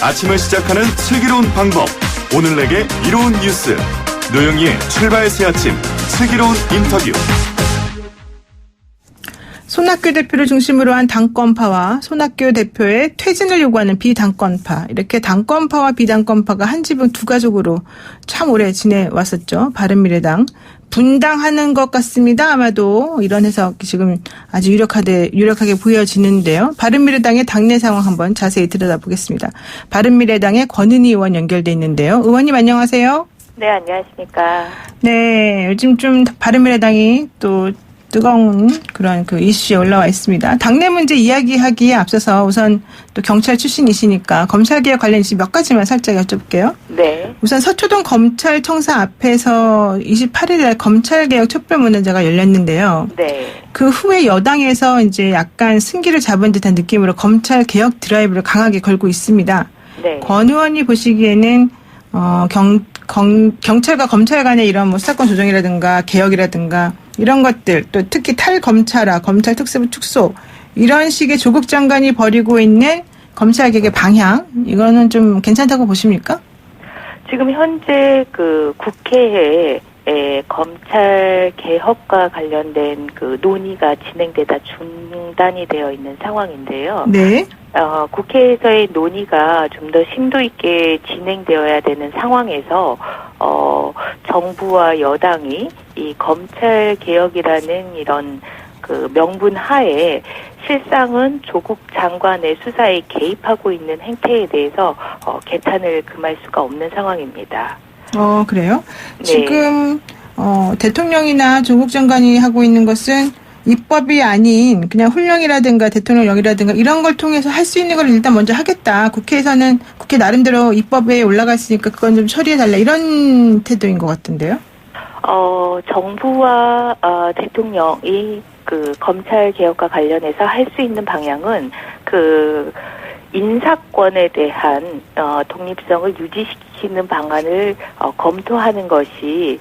아침을 시작하는 슬기로운 방법. 오늘 내게 이로운 뉴스. 노영희의 출발 새 아침 슬기로운 인터뷰. 손학규 대표를 중심으로 한 당권파와 손학규 대표의 퇴진을 요구하는 비당권파, 이렇게 당권파와 비당권파가 한 지붕 두 가족으로 참 오래 지내왔었죠. 바른미래당. 분당하는 것 같습니다. 아마도 이런 해석이 지금 아주 유력하게 보여지는데요. 바른미래당의 당내 상황 한번 자세히 들여다보겠습니다. 바른미래당의 권은희 의원 연결돼 있는데요. 의원님 안녕하세요. 네, 안녕하십니까. 네, 요즘 좀 바른미래당이 또 뜨거운 그런 그 이슈에 올라와 있습니다. 당내 문제 이야기하기에 앞서서 우선 또 경찰 출신이시니까 검찰개혁 관련 이슈 몇 가지만 살짝 여쭤볼게요. 네. 우선 서초동 검찰청사 앞에서 28일에 검찰개혁 촛불문화제가 열렸는데요. 네. 그 후에 여당에서 이제 약간 승기를 잡은 듯한 느낌으로 검찰개혁 드라이브를 강하게 걸고 있습니다. 네. 권 의원이 보시기에는 경찰과 검찰 간의 이런 뭐 수사권 조정이라든가 개혁이라든가 이런 것들, 또 특히 탈검찰화, 검찰 특수부 축소 이런 식의 조국 장관이 벌이고 있는 검찰개혁의 방향, 이거는 좀 괜찮다고 보십니까? 지금 현재 그 국회에 검찰 개혁과 관련된 그 논의가 진행되다 중단이 되어 있는 상황인데요. 네. 국회에서의 논의가 좀 더 심도 있게 진행되어야 되는 상황에서 정부와 여당이 이 검찰 개혁이라는 이런 그 명분 하에 실상은 조국 장관의 수사에 개입하고 있는 행태에 대해서 개탄을 금할 수가 없는 상황입니다. 그래요? 네. 지금 대통령이나 조국 장관이 하고 있는 것은 입법이 아닌 그냥 훈령이라든가 대통령령이라든가 이런 걸 통해서 할 수 있는 걸 일단 먼저 하겠다. 국회에서는 국회 나름대로 입법에 올라갔으니까 그건 좀 처리해달라. 이런 태도인 것 같은데요. 정부와 대통령이 그 검찰 개혁과 관련해서 할 수 있는 방향은 그 인사권에 대한 독립성을 유지시키는 방안을 검토하는 것이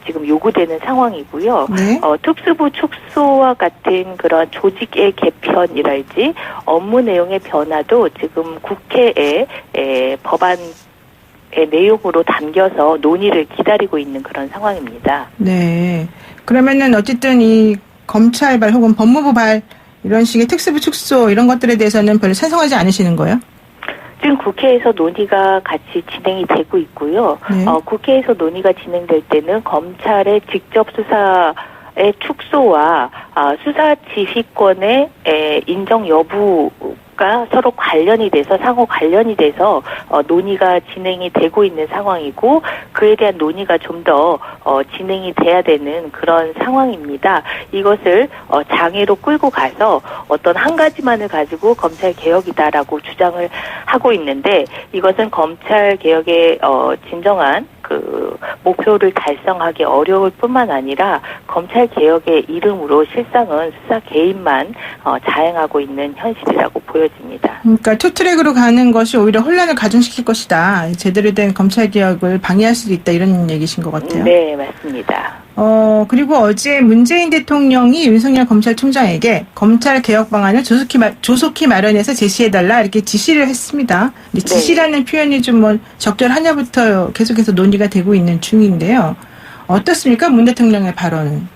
지금 요구되는 상황이고요. 네. 특수부 축소와 같은 그런 조직의 개편이랄지 업무 내용의 변화도 지금 국회에 법안의 내용으로 담겨서 논의를 기다리고 있는 그런 상황입니다. 네. 그러면은 어쨌든 이 검찰발 혹은 법무부발 이런 식의 특수부 축소 이런 것들에 대해서는 별로 찬성하지 않으시는 거예요? 지금 국회에서 논의가 같이 진행이 되고 있고요. 네. 국회에서 논의가 진행될 때는 검찰의 직접 수사의 축소와 수사 지휘권의 인정 여부가 서로 관련이 돼서 상호 관련이 돼서 논의가 진행이 되고 있는 상황이고 그에 대한 논의가 좀 더 진행이 돼야 되는 그런 상황입니다. 이것을 장애로 끌고 가서 어떤 한 가지만을 가지고 검찰 개혁이다라고 주장을 하고 있는데 이것은 검찰 개혁의 진정한 그 목표를 달성하기 어려울 뿐만 아니라 검찰 개혁의 이름으로 실상은 수사 개입만 자행하고 있는 현실이라고 보여집니다. 그러니까 투트랙으로 가는 것이 오히려 혼란을 가중시킬 것이다. 제대로 된 검찰 개혁을 방해할 수도 있다. 이런 얘기신 것 같아요. 네, 맞습니다. 그리고 어제 문재인 대통령이 윤석열 검찰총장에게 검찰 개혁 방안을 조속히 마련해서 제시해달라 이렇게 지시를 했습니다. 근데 지시라는 표현이 좀 뭐 적절하냐부터 계속해서 논의가 되고 있는 중인데요. 어떻습니까? 문 대통령의 발언은?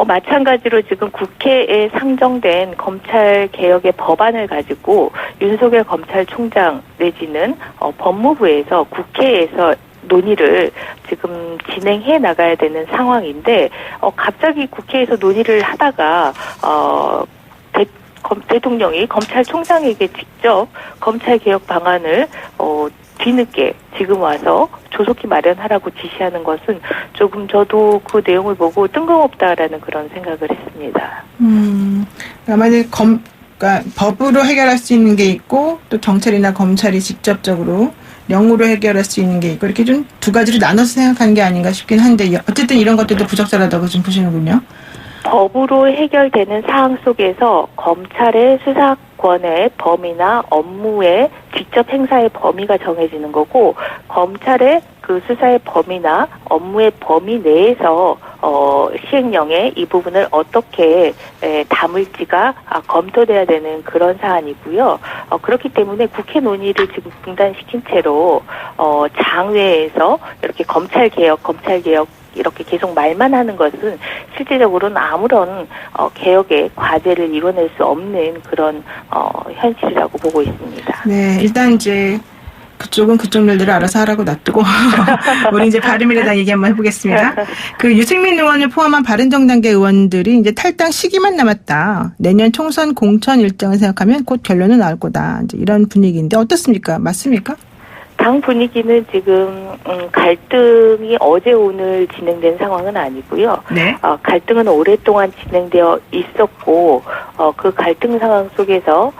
마찬가지로 지금 국회에 상정된 검찰 개혁의 법안을 가지고 윤석열 검찰총장 내지는 법무부에서 국회에서 논의를 지금 진행해 나가야 되는 상황인데 갑자기 국회에서 논의를 하다가 대통령이 검찰총장에게 직접 검찰개혁 방안을 뒤늦게 지금 와서 조속히 마련하라고 지시하는 것은 조금 저도 그 내용을 보고 뜬금없다라는 그런 생각을 했습니다. 만약에 그러니까 법으로 해결할 수 있는 게 있고 또 경찰이나 검찰이 직접적으로 명으로 해결할 수 있는 게 있고 이렇게 좀 두 가지로 나눠서 생각하는 게 아닌가 싶긴 한데 어쨌든 이런 것들도 부적절하다고 좀 보시는군요. 법으로 해결되는 사항 속에서 검찰의 수사권의 범위나 업무의 직접 행사의 범위가 정해지는 거고 검찰의 그 수사의 범위나 업무의 범위 내에서 시행령에 이 부분을 어떻게 담을지가 검토돼야 되는 그런 사안이고요. 그렇기 때문에 국회 논의를 지금 중단시킨 채로 장외에서 이렇게 검찰 개혁 이렇게 계속 말만 하는 것은 실질적으로는 아무런 개혁의 과제를 이뤄낼 수 없는 그런 현실이라고 보고 있습니다. 네, 일단 이제 그쪽은 그쪽 일들을 알아서 하라고 놔두고 우리 이제 바른미래당 얘기 한번 해보겠습니다. 그 유승민 의원을 포함한 바른정당계 의원들이 이제 탈당 시기만 남았다. 내년 총선 공천 일정을 생각하면 곧 결론은 나올 거다. 이제 이런 분위기인데 어떻습니까? 맞습니까? 당 분위기는 지금 갈등이 어제 오늘 진행된 상황은 아니고요. 네. 갈등은 오랫동안 진행되어 있었고 그 갈등 상황 속에서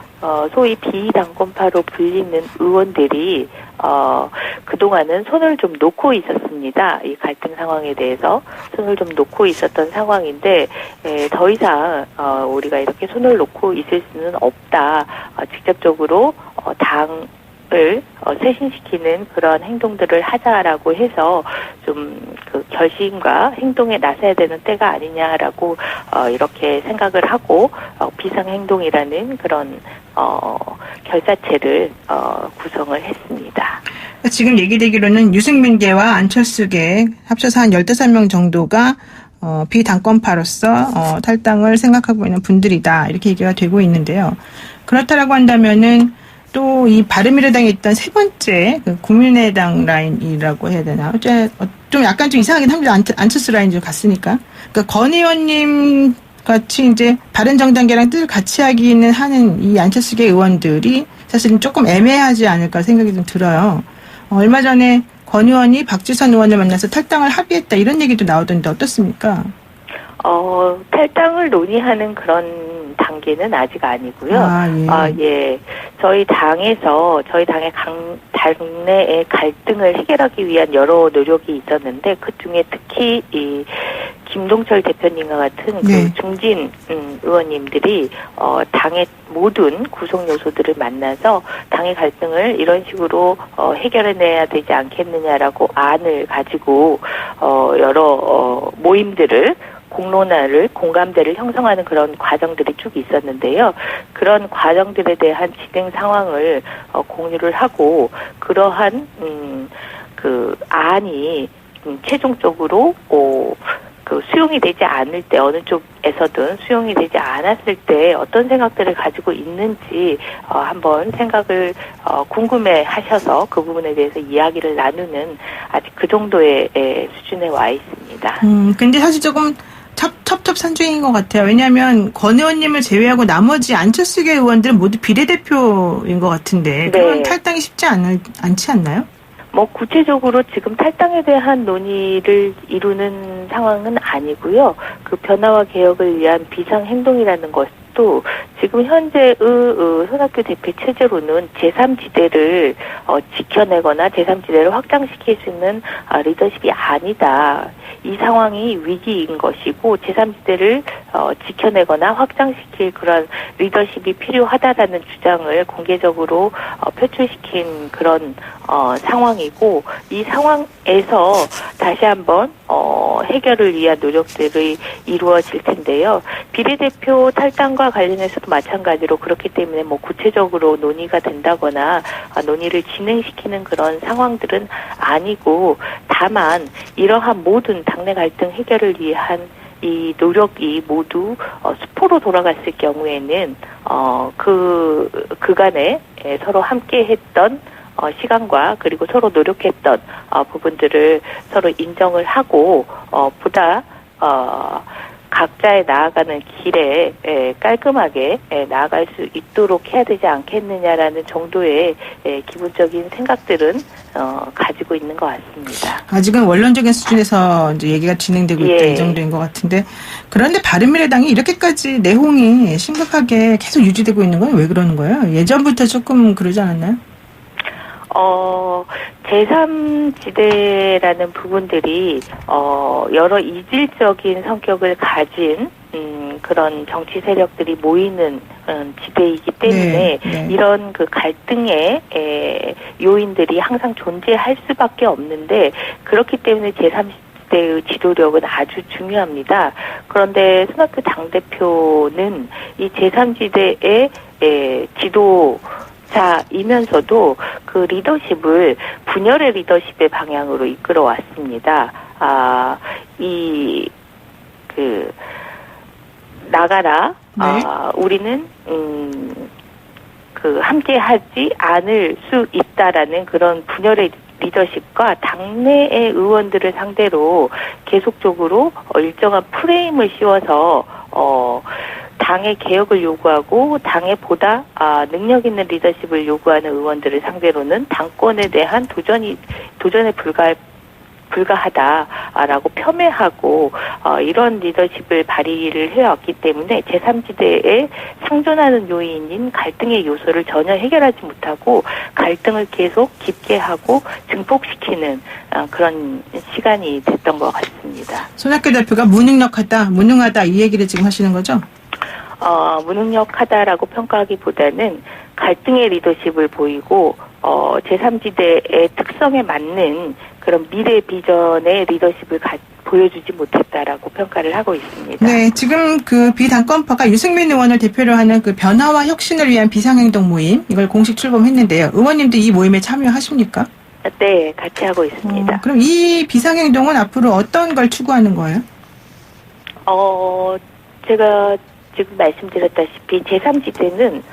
소위 비당권파로 불리는 의원들이 그동안은 손을 좀 놓고 있었습니다. 이 갈등 상황에 대해서 손을 좀 놓고 있었던 상황인데 더 이상 우리가 이렇게 손을 놓고 있을 수는 없다. 직접적으로 당을 쇄신시키는 그런 행동들을 하자라고 해서 좀 그 결심과 행동에 나서야 되는 때가 아니냐라고 이렇게 생각을 하고 비상행동이라는 그런 결사체를 구성을 했습니다. 지금 얘기되기로는 유승민계와 안철수계 합쳐서 한 15명 정도가 비당권파로서 탈당을 생각하고 있는 분들이다. 이렇게 얘기가 되고 있는데요. 그렇다라고 한다면은 또 이 바른미래당에 있던 세 번째 그 국민의당 라인이라고 해야 되나? 좀 약간 좀 이상하긴 합니다. 안철수 라인 좀 갔으니까. 그러니까 권 의원님 같이 이제 바른정당계랑 뜻을 같이 하기는 하는 이 안철수계 의원들이 사실은 조금 애매하지 않을까 생각이 좀 들어요. 얼마 전에 권 의원이 박지선 의원을 만나서 탈당을 합의했다 이런 얘기도 나오던데 어떻습니까? 탈당을 논의하는 그런 단계는 아직 아니고요. 예. 저희 당의 당내의 갈등을 해결하기 위한 여러 노력이 있었는데 그 중에 특히 이 김동철 대표님과 같은 그 중진 의원님들이 당의 모든 구성 요소들을 만나서 당의 갈등을 이런 식으로 해결해내야 되지 않겠느냐라고 안을 가지고 여러 모임들을 공감대를 형성하는 그런 과정들이 쭉 있었는데요. 그런 과정들에 대한 진행 상황을 공유를 하고 그러한 그 안이 최종적으로 그 수용이 되지 않을 때 어느 쪽에서든 수용이 되지 않았을 때 어떤 생각들을 가지고 있는지 한번 생각을 궁금해 하셔서 그 부분에 대해서 이야기를 나누는 아직 그 정도의 수준에 와 있습니다. 근데 사실 조금 첩첩산중인 것 같아요. 왜냐하면 권 의원님을 제외하고 나머지 안철수계 의원들은 모두 비례대표인 것 같은데 그런 탈당이 쉽지 않지 않나요? 구체적으로 지금 탈당에 대한 논의를 이루는 상황은 아니고요. 그 변화와 개혁을 위한 비상행동이라는 것도 지금 현재의 손학규 대표 체제로는 제3지대를 지켜내거나 제3지대를 확장시킬 수 있는 리더십이 아니다. 이 상황이 위기인 것이고 제3지대를 지켜내거나 확장시킬 그런 리더십이 필요하다라는 주장을 공개적으로 표출시킨 그런 상황이고 이 상황에서 다시 한번 해결을 위한 노력들이 이루어질 텐데요. 비례대표 탈당과 관련해서도 마찬가지로 그렇기 때문에 구체적으로 논의가 된다거나 논의를 진행시키는 그런 상황들은 아니고 다만 이러한 모든 당내 갈등 해결을 위한 이 노력이 모두 수포로 돌아갔을 경우에는 그간에 서로 함께했던 시간과 그리고 서로 노력했던 부분들을 서로 인정을 하고 보다 각자의 나아가는 길에 깔끔하게 나아갈 수 있도록 해야 되지 않겠느냐라는 정도의 기본적인 생각들은 가지고 있는 것 같습니다. 아직은 원론적인 수준에서 이제 얘기가 진행되고 있다 이 정도인 것 같은데 그런데 바른미래당이 이렇게까지 내홍이 심각하게 계속 유지되고 있는 건 왜 그러는 거예요? 예전부터 조금 그러지 않았나요? 제3지대라는 부분들이 여러 이질적인 성격을 가진 그런 정치 세력들이 모이는 지대이기 때문에 이런 그 갈등의 요인들이 항상 존재할 수밖에 없는데 그렇기 때문에 그때의 지도력은 아주 중요합니다. 그런데 손학규 당대표는 이 제3지대의 지도자이면서도 그 리더십을 분열의 리더십의 방향으로 이끌어 왔습니다. 나가라. 네. 우리는 함께 하지 않을 수 있다라는 그런 분열의 리더십과 당내의 의원들을 상대로 계속적으로 일정한 프레임을 씌워서 당의 개혁을 요구하고 당에 보다 능력 있는 리더십을 요구하는 의원들을 상대로는 당권에 대한 도전에 불가하다라고 폄훼하고 이런 리더십을 발휘를 해왔기 때문에 제3지대에 상존하는 요인인 갈등의 요소를 전혀 해결하지 못하고 갈등을 계속 깊게 하고 증폭시키는 그런 시간이 됐던 것 같습니다. 손학규 대표가 무능하다 이 얘기를 지금 하시는 거죠? 무능력하다라고 평가하기보다는 갈등의 리더십을 보이고 제3지대의 특성에 맞는 그런 미래 비전의 리더십을 보여주지 못했다라고 평가를 하고 있습니다. 네, 지금 그 비당권파가 유승민 의원을 대표로 하는 그 변화와 혁신을 위한 비상행동 모임 이걸 공식 출범했는데요. 의원님도 이 모임에 참여하십니까? 네, 같이 하고 있습니다. 그럼 이 비상행동은 앞으로 어떤 걸 추구하는 거예요? 제가 지금 말씀드렸다시피 제3지대는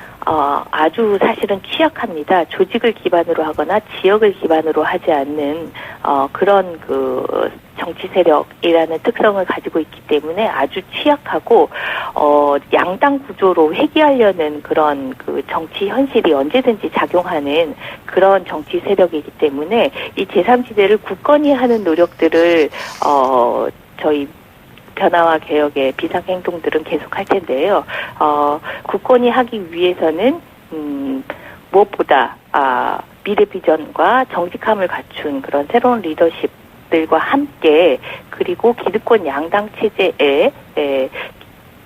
아주 사실은 취약합니다. 조직을 기반으로 하거나 지역을 기반으로 하지 않는 그런 그 정치 세력이라는 특성을 가지고 있기 때문에 아주 취약하고 양당 구조로 회귀하려는 그런 그 정치 현실이 언제든지 작용하는 그런 정치 세력이기 때문에 이 제3지대를 굳건히 하는 노력들을 저희 변화와 개혁의 비상행동들은 계속할 텐데요. 굳건히 하기 위해서는 무엇보다 미래 비전과 정직함을 갖춘 그런 새로운 리더십들과 함께 그리고 기득권 양당 체제에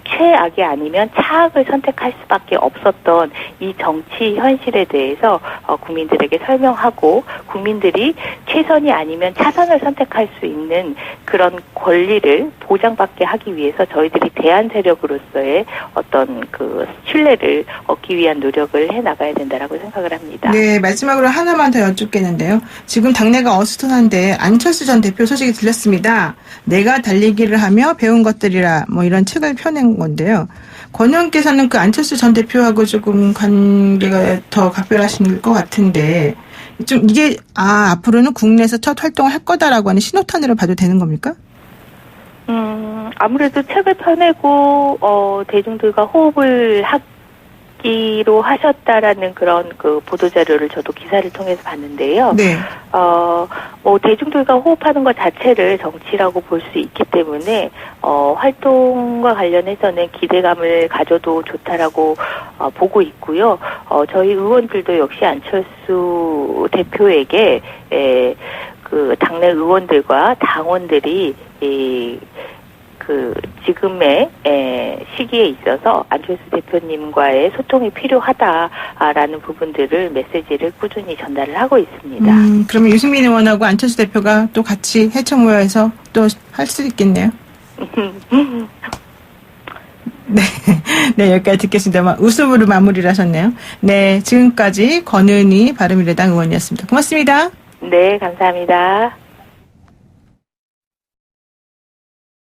최악이 아니면 차악을 선택할 수밖에 없었던 이 정치 현실에 대해서 국민들에게 설명하고 국민들이 최선이 아니면 차선을 선택할 수 있는 그런 권리를 보장받게 하기 위해서 저희들이 대안 세력으로서의 어떤 그 신뢰를 얻기 위한 노력을 해나가야 된다라고 생각을 합니다. 네, 마지막으로 하나만 더 여쭙겠는데요. 지금 당내가 어수선한데 안철수 전 대표 소식이 들렸습니다. 내가 달리기를 하며 배운 것들이라 뭐 이런 책을 펴낸 건데요. 권 의원께서는 그 안철수 전 대표하고 조금 관계가 더 각별하신 것 같은데 좀 이게 앞으로는 국내에서 첫 활동을 할 거다라고 하는 신호탄으로 봐도 되는 겁니까? 아무래도 책을 펴내고 대중들과 호흡을 하기로 하셨다라는 그런 그 보도 자료를 저도 기사를 통해서 봤는데요. 네. 대중들과 호흡하는 것 자체를 정치라고 볼 수 있기 때문에 활동과 관련해서는 기대감을 가져도 좋다라고 보고 있고요. 저희 의원들도 역시 안철수 대표에게 그 당내 의원들과 당원들이 그 지금의 시기에 있어서 안철수 대표님과의 소통이 필요하다라는 부분들을 메시지를 꾸준히 전달을 하고 있습니다. 그러면 유승민 의원하고 안철수 대표가 또 같이 해청 모여서 또 할 수 있겠네요. 네, 여기까지 듣겠습니다. 웃음으로 마무리를 하셨네요. 네, 지금까지 권은희 바른미래당 의원이었습니다. 고맙습니다. 네, 감사합니다.